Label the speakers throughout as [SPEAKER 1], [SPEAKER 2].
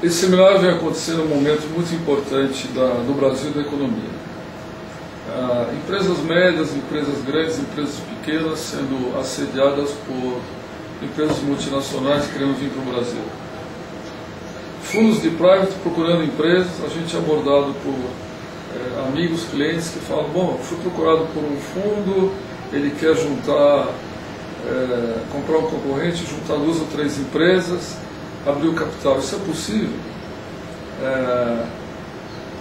[SPEAKER 1] Esse seminário vem acontecendo em um momento muito importante do Brasil e da economia. Empresas médias, empresas grandes, empresas pequenas sendo assediadas por empresas multinacionais querendo vir para o Brasil. Fundos de private procurando empresas, a gente é abordado por amigos, clientes que falam, bom, fui procurado por um fundo, ele quer juntar, comprar um concorrente, juntar 2 ou 3 empresas, abrir o capital. Isso é possível?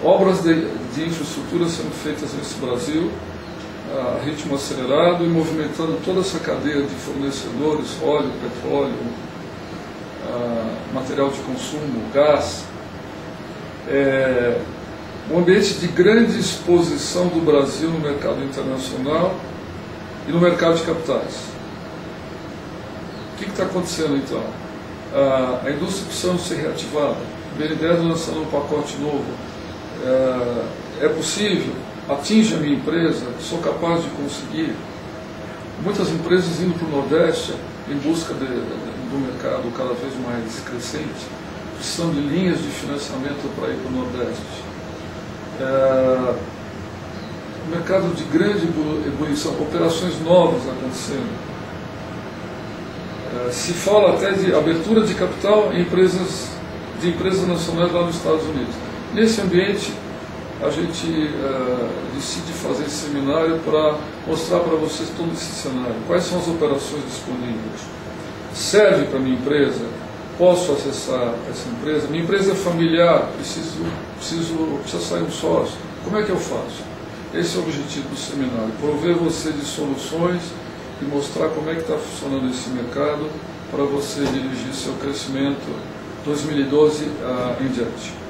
[SPEAKER 1] Obras de infraestrutura sendo feitas nesse Brasil, a ritmo acelerado e movimentando toda essa cadeia de fornecedores, óleo, petróleo, material de consumo, gás. Um ambiente de grande exposição do Brasil no mercado internacional e no mercado de capitais. O que está acontecendo então? A indústria precisa ser reativada. O BNDES lançando um pacote novo. É possível? Atinge a minha empresa? Sou capaz de conseguir? Muitas empresas indo para o Nordeste em busca do mercado cada vez mais crescente, precisando de linhas de financiamento para ir para o Nordeste. Mercado de grande ebulição, operações novas acontecendo. Se fala até de abertura de capital em empresas nacionais lá nos Estados Unidos. Nesse ambiente, a gente decide fazer esse seminário para mostrar para vocês todo esse cenário. Quais são as operações disponíveis? Serve para a minha empresa? Posso acessar essa empresa? Minha empresa é familiar, precisa sair um sócio. Como é que eu faço? Esse é o objetivo do seminário, prover você de soluções e mostrar como é que está funcionando esse mercado para você dirigir seu crescimento 2012 em diante.